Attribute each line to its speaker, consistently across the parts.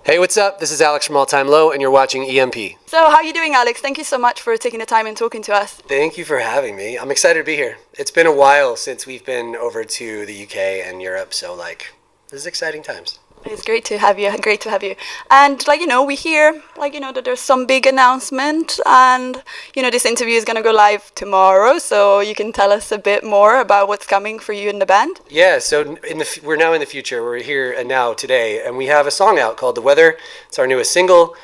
Speaker 1: Hey, what's up? This is Alex from All Time Low, and you're watching EMP.
Speaker 2: So how are you doing, Alex? Thank you so much for taking the time and talking to us.
Speaker 1: Thank you for having me. I'm excited to be here. It's been a while since we've been over to the UK and Europe, so this is exciting times.
Speaker 2: It's great to have you. Great to have you. And we hear that there's some big announcement, and this interview is gonna go live tomorrow. So you can tell us a bit more about what's coming for you in the band.
Speaker 1: Yeah. So we're now in the future. We're here and now today, and we have a song out called "The Weather." It's our newest single.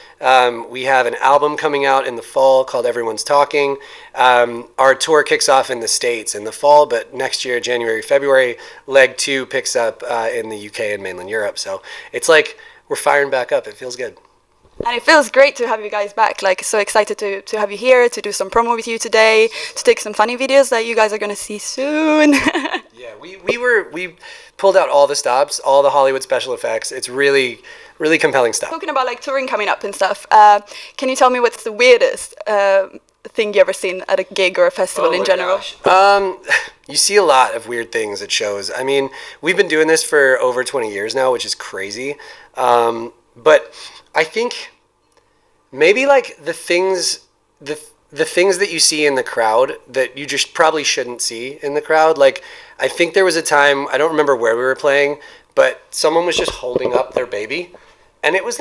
Speaker 1: We have an album coming out in the fall called "Everyone's Talking." Our tour kicks off in the States in the fall, but next year, January, February, leg 2 picks up in the UK and mainland Europe. So it's like we're firing back up. It feels good.
Speaker 2: And it feels great to have you guys back. So excited to have you here, to do some promo with you today, to take some funny videos that you guys are gonna see soon.
Speaker 1: Yeah, we pulled out all the stops, all the Hollywood special effects. It's really compelling stuff.
Speaker 2: Talking about touring coming up and stuff, can you tell me what's the weirdest thing you ever seen at a gig or a festival in general?
Speaker 1: You see a lot of weird things at shows. I mean, we've been doing this for over 20 years now, which is crazy. But I think maybe the things that you see in the crowd that you just probably shouldn't see in the crowd. I think there was a time, I don't remember where we were playing, but someone was just holding up their baby, and it was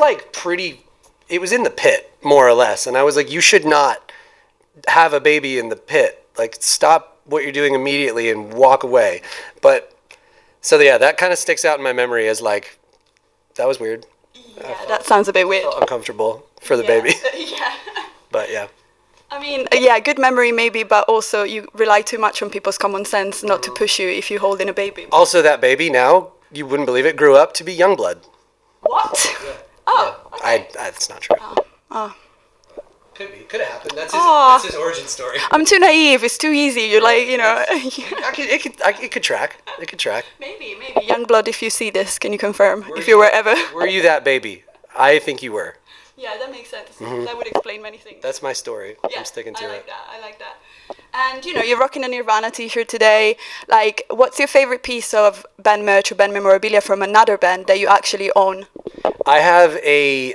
Speaker 1: it was in the pit, more or less. And I was like, you should not have a baby in the pit. Stop what you're doing immediately and walk away. So yeah, that kind of sticks out in my memory as that was weird.
Speaker 2: Yeah, that sounds a bit weird.
Speaker 1: Uncomfortable for the baby.
Speaker 2: Yeah.
Speaker 1: But yeah.
Speaker 2: I mean, yeah, good memory maybe, but also you rely too much on people's common sense not to push you if you hold in a baby.
Speaker 1: Also, that baby now, you wouldn't believe it, grew up to be Youngblood.
Speaker 2: What? Yeah. Oh, yeah.
Speaker 1: Okay. That's not true.
Speaker 2: Oh.
Speaker 1: Could have happened. That's his origin story.
Speaker 2: I'm too naive. It's too easy. You're
Speaker 1: It could track. It could track.
Speaker 2: Maybe. Youngblood, if you see this, can you confirm if you were ever?
Speaker 1: Were you that baby? I think you were.
Speaker 2: Yeah, that makes sense. Mm-hmm. That would explain many things.
Speaker 1: That's my story.
Speaker 2: Yeah,
Speaker 1: I'm sticking to it.
Speaker 2: I like that. And you're rocking a Nirvana t-shirt today. What's your favorite piece of band merch or band memorabilia from another band that you actually own?
Speaker 1: I have a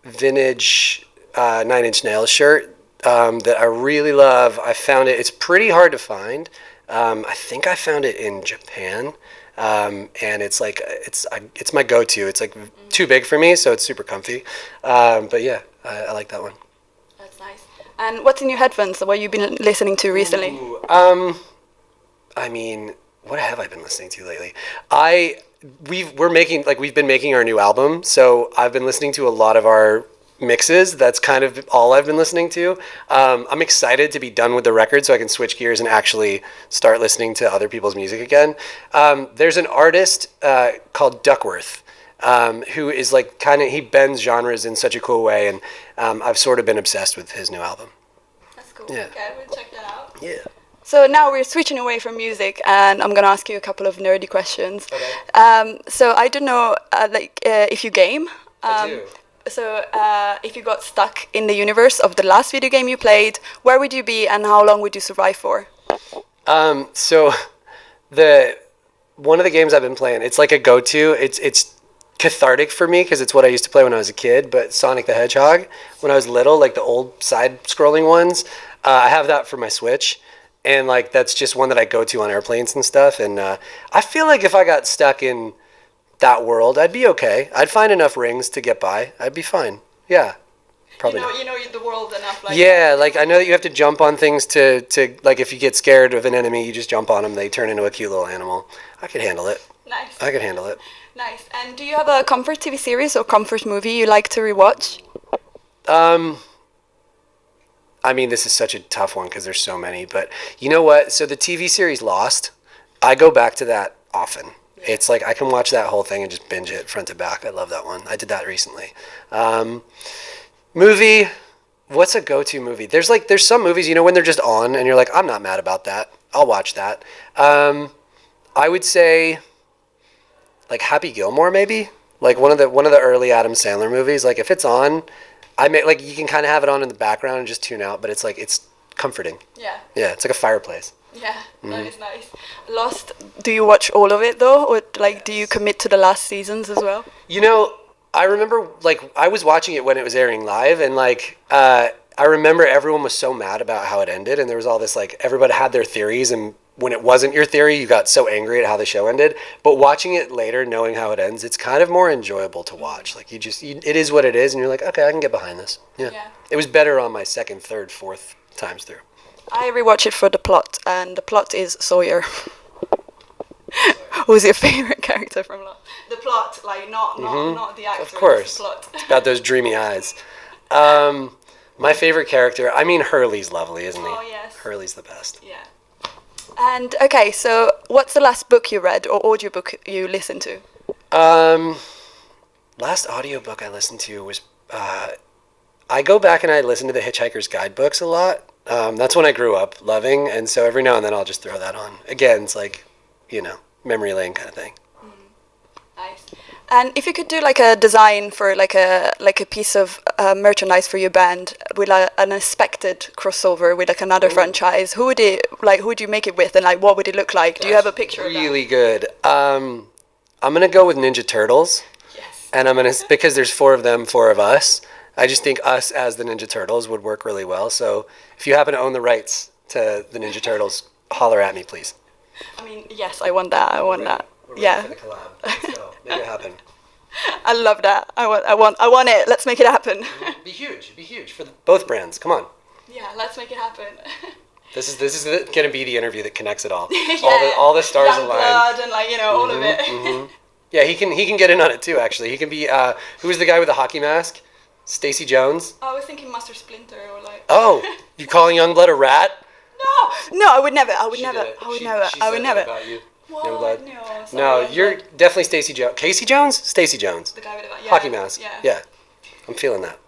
Speaker 1: vintage 9 Inch Nails shirt that I really love. I found it. It's pretty hard to find. I think I found it in Japan. And it's my go-to. It's too big for me, so it's super comfy. But yeah, I like that one.
Speaker 2: That's nice. And what's in your headphones? What have you been listening to recently?
Speaker 1: I mean, what have I been listening to lately? We've been making our new album, so I've been listening to a lot of our mixes. That's kind of all I've been listening to. I'm excited to be done with the record so I can switch gears and actually start listening to other people's music again. There's an artist called Duckworth who is he bends genres in such a cool way, and I've sort of been obsessed with his new album.
Speaker 2: That's cool.
Speaker 1: Yeah.
Speaker 2: Okay, we'll check that out.
Speaker 1: Yeah.
Speaker 2: So now we're switching away from music, and I'm gonna ask you a couple of nerdy questions.
Speaker 1: Okay.
Speaker 2: So I don't know, if you game.
Speaker 1: I do.
Speaker 2: So, if you got stuck in the universe of the last video game you played, where would you be and how long would you survive for?
Speaker 1: So, one of the games I've been playing, it's like a go-to. It's cathartic for me because it's what I used to play when I was a kid. But Sonic the Hedgehog, when I was little, the old side-scrolling ones, I have that for my Switch, and that's just one that I go to on airplanes and stuff. And I feel like if I got stuck in that world, I'd be okay. I'd find enough rings to get by. I'd be fine. Yeah, probably.
Speaker 2: You know the world enough.
Speaker 1: Yeah, I know that you have to jump on things to if you get scared of an enemy, you just jump on them. They turn into a cute little animal. I could handle it.
Speaker 2: Nice.
Speaker 1: I could handle it.
Speaker 2: Nice. And do you have a comfort TV series or comfort movie you like to rewatch?
Speaker 1: I mean, this is such a tough one because there's so many. But you know what? So the TV series Lost, I go back to that often. It's I can watch that whole thing and just binge it front to back. I love that one. I did that recently. Movie, what's a go-to movie? There's some movies, when they're just on and you're I'm not mad about that. I'll watch that. I would say Happy Gilmore maybe. One of the early Adam Sandler movies. If it's on, I may you can kind of have it on in the background and just tune out, but it's comforting.
Speaker 2: Yeah.
Speaker 1: Yeah, it's like a fireplace.
Speaker 2: Yeah, that is nice. Lost, do you watch all of it though? Or do you commit to the last seasons as well?
Speaker 1: I remember, like, I was watching it when it was airing live, and like, I remember everyone was so mad about how it ended, and there was all this like, everybody had their theories, and when it wasn't your theory, you got so angry at how the show ended. But watching it later, knowing how it ends, it's kind of more enjoyable to watch. Like, it is what it is, and you're like, okay, I can get behind this. Yeah. It was better on my second, third, fourth times through.
Speaker 2: I rewatch it for the plot, and the plot is Sawyer. Who's your favorite character from Lost? The plot, like not the actor.
Speaker 1: Of course.
Speaker 2: The plot.
Speaker 1: It's about those dreamy eyes. My favorite character, I mean, Hurley's lovely, isn't he?
Speaker 2: Oh, yes.
Speaker 1: Hurley's the best.
Speaker 2: Yeah. And okay, so what's the last book you read or audiobook you listened to?
Speaker 1: Last audiobook I listened to was, I go back and I listen to the Hitchhiker's Guidebooks a lot. That's when I grew up loving, and so every now and then I'll just throw that on. Again, it's like, memory lane kind of thing.
Speaker 2: Nice. And if you could do like a design for like a piece of merchandise for your band with an unexpected crossover with like another franchise, who would you make it with, and like what would it look like? Do you have a picture of that?
Speaker 1: Really good. I'm gonna go with Ninja Turtles.
Speaker 2: Yes.
Speaker 1: And because there's 4 of them, 4 of us. I just think us as the Ninja Turtles would work really well. So if you happen to own the rights to the Ninja Turtles, holler at me, please.
Speaker 2: I mean, yes, I want that.
Speaker 1: We're ready for the collab. Let's go. Make it happen.
Speaker 2: I love that. I want it. Let's make it happen.
Speaker 1: It'd be huge for both brands. Come on.
Speaker 2: Yeah, let's make it happen.
Speaker 1: This is gonna be the interview that connects it all. Yeah. All the stars
Speaker 2: Young
Speaker 1: align.
Speaker 2: blood and like all of it.
Speaker 1: Mm-hmm. Yeah, he can get in on it too. Actually, he can be. Who was the guy with the hockey mask? Stacey Jones.
Speaker 2: Oh, I was thinking Master Splinter or like.
Speaker 1: Oh, you calling Youngblood a rat?
Speaker 2: No, I would never. I would
Speaker 1: She
Speaker 2: never.
Speaker 1: did it.
Speaker 2: I would
Speaker 1: She
Speaker 2: never.
Speaker 1: said
Speaker 2: I would never.
Speaker 1: That about you.
Speaker 2: What?
Speaker 1: Youngblood.
Speaker 2: No, sorry,
Speaker 1: No, you're
Speaker 2: Youngblood.
Speaker 1: definitely Stacey Jones. Casey Jones? Stacey Jones.
Speaker 2: The guy with the
Speaker 1: Hockey mask.
Speaker 2: Yeah.
Speaker 1: Yeah. I'm feeling that.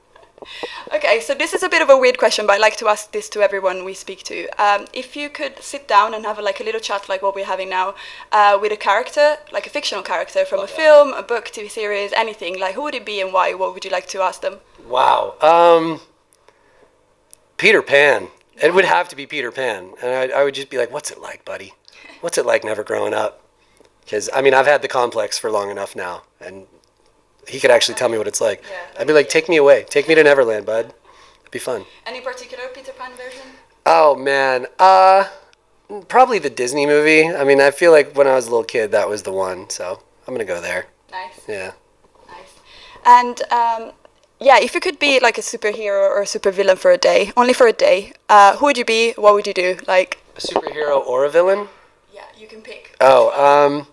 Speaker 2: Okay, so this is a bit of a weird question, but I like to ask this to everyone we speak to. If you could sit down and have a little chat like what we're having now, with a character, like a fictional character from a film, a book, TV series, anything, like who would it be and why? What would you like to ask them?
Speaker 1: Wow. Peter Pan. It would have to be Peter Pan. And I would just be like, what's it like, buddy? What's it like never growing up? Because, I mean, I've had the complex for long enough now, and he could actually tell me what it's like.
Speaker 2: Yeah,
Speaker 1: I'd be like, take me away. Take me to Neverland, bud. It'd be fun.
Speaker 2: Any particular Peter Pan version?
Speaker 1: Oh, man. Probably the Disney movie. I mean, I feel like when I was a little kid, that was the one. So I'm going to go there.
Speaker 2: Nice.
Speaker 1: Yeah.
Speaker 2: Nice. And, yeah, if you could be like a superhero or a supervillain for a day, only for a day, who would you be? What would you do? Like
Speaker 1: A superhero or a villain?
Speaker 2: Yeah, you can pick.
Speaker 1: Oh,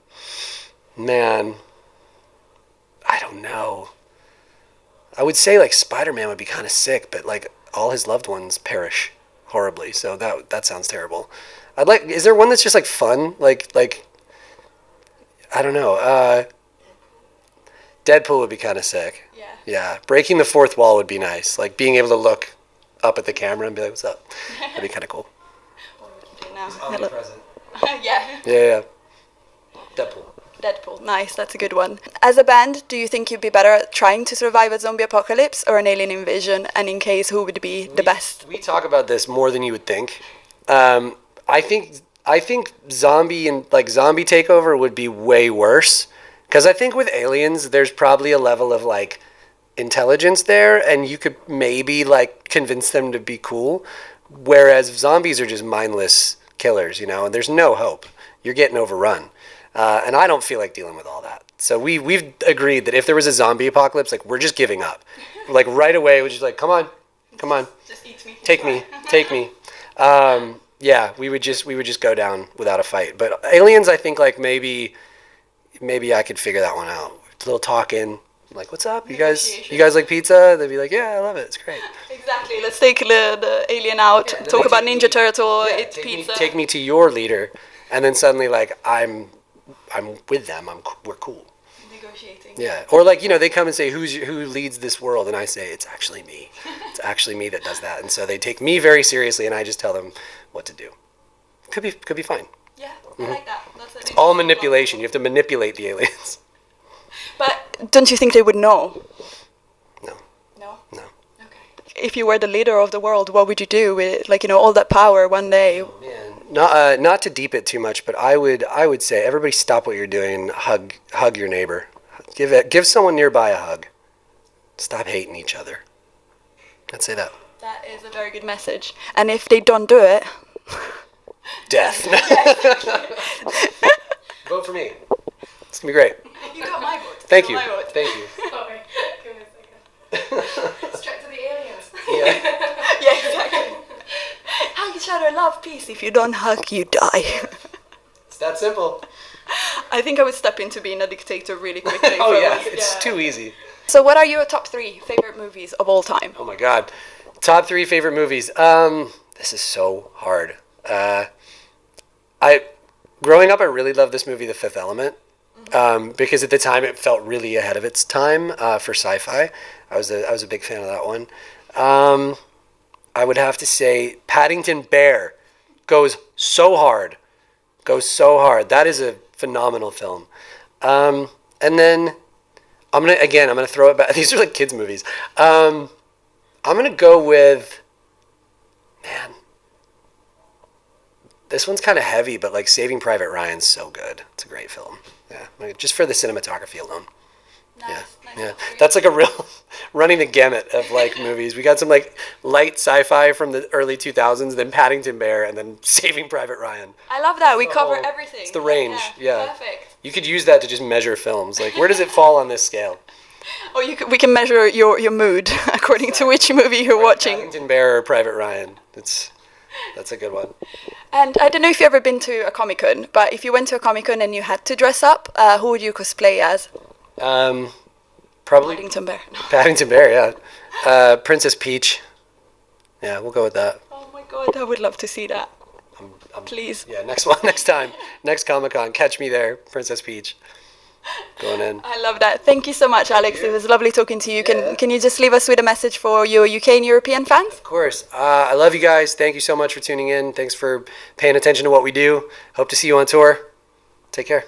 Speaker 1: man. I don't know. I would say like Spider-Man would be kind of sick, but like all his loved ones perish horribly, so that sounds terrible. Is there one that's just like fun? Like I don't know. Deadpool would be kind of sick.
Speaker 2: Yeah.
Speaker 1: Yeah. Breaking the fourth wall would be nice. Like being able to look up at the camera and be like, "What's up?" That'd be kind of cool.
Speaker 2: What would you do now?
Speaker 1: Omnipresent.
Speaker 2: Yeah.
Speaker 1: Yeah.
Speaker 2: Deadpool, nice, that's a good one. As a band, do you think you'd be better at trying to survive a zombie apocalypse or an alien invasion? And in case, who would be the best?
Speaker 1: We talk about this more than you would think. I think zombie takeover would be way worse, because I think with aliens there's probably a level of like intelligence there, and you could maybe like convince them to be cool, whereas zombies are just mindless killers, and there's no hope. You're getting overrun. And I don't feel like dealing with all that. So we've agreed that if there was a zombie apocalypse, like we're just giving up. Like right away, we're just like, come on.
Speaker 2: Just eat me.
Speaker 1: Take me. Yeah, we would just go down without a fight. But aliens, I think like maybe I could figure that one out. A little talking, like, what's up? You guys like pizza? They'd be like, yeah, I love it. It's great.
Speaker 2: Exactly. Let's take the alien out.
Speaker 1: Yeah,
Speaker 2: talk about Ninja Turtle. Eat pizza.
Speaker 1: Take me to your leader, and then suddenly like I'm with them. We're cool.
Speaker 2: Negotiating.
Speaker 1: Yeah, or like they come and say who leads this world, and I say it's actually me. It's actually me that does that, and so they take me very seriously, and I just tell them what to do. Could be fine.
Speaker 2: Yeah, I like that.
Speaker 1: It's all manipulation. You have to manipulate the aliens.
Speaker 2: But don't you think they would know?
Speaker 1: No.
Speaker 2: No.
Speaker 1: No.
Speaker 2: Okay. If you were the leader of the world, what would you do with all that power one day?
Speaker 1: Oh, man. Not to deep it too much, but I would say everybody stop what you're doing and hug your neighbor. Give someone nearby a hug. Stop hating each other. I'd say that.
Speaker 2: That is a very good message. And if they don't do it,
Speaker 1: Death. Vote for me. It's gonna be great.
Speaker 2: you got my vote.
Speaker 1: Thank you.
Speaker 2: My vote.
Speaker 1: Thank you.
Speaker 3: Sorry, give me a second. Straight to the aliens.
Speaker 1: Yeah.
Speaker 2: Yeah, exactly. Hug each other, love, peace. If you don't hug, you die.
Speaker 1: It's that simple.
Speaker 2: I think I would step into being a dictator really quickly.
Speaker 1: Oh
Speaker 2: if I
Speaker 1: yeah,
Speaker 2: was-
Speaker 1: it's too easy.
Speaker 2: So what are your top 3 favorite movies of all time?
Speaker 1: Oh my god. Top 3 favorite movies. This is so hard. Growing up, I really loved this movie, The Fifth Element, because at the time it felt really ahead of its time for sci-fi. I was a big fan of that one. I would have to say Paddington Bear goes so hard. That is a phenomenal film. And then I'm gonna throw it back. These are like kids movies. I'm gonna go with, man, this one's kind of heavy, but like Saving Private Ryan's so good. It's a great film. Yeah, like, just for the cinematography alone.
Speaker 2: Nice,
Speaker 1: Yeah, that's like a real running the gamut of like movies. We got some like light sci-fi from the early 2000s, then Paddington Bear, and then Saving Private Ryan.
Speaker 2: I love that. We
Speaker 1: the
Speaker 2: cover
Speaker 1: whole-
Speaker 2: everything.
Speaker 1: it's the range, yeah.
Speaker 2: Perfect.
Speaker 1: You could use that to just measure films. Like, where does it fall on this scale?
Speaker 2: Or we can measure your mood according to which movie you're watching.
Speaker 1: Paddington Bear or Private Ryan. That's a good one.
Speaker 2: And I don't know if you've ever been to a Comic-Con, but if you went to a Comic-Con and you had to dress up, who would you cosplay as?
Speaker 1: Probably
Speaker 2: Paddington Bear.
Speaker 1: Paddington Bear, yeah. Princess Peach. Yeah, we'll go with that.
Speaker 2: Oh my god, I would love to see that. Please.
Speaker 1: Yeah, next time, next Comic-Con, catch me there, Princess Peach. Going in.
Speaker 2: I love that. Thank you so much, Alex. It was lovely talking to you. Can you just leave us with a message for your UK and European fans?
Speaker 1: Of course. I love you guys. Thank you so much for tuning in. Thanks for paying attention to what we do. Hope to see you on tour. Take care.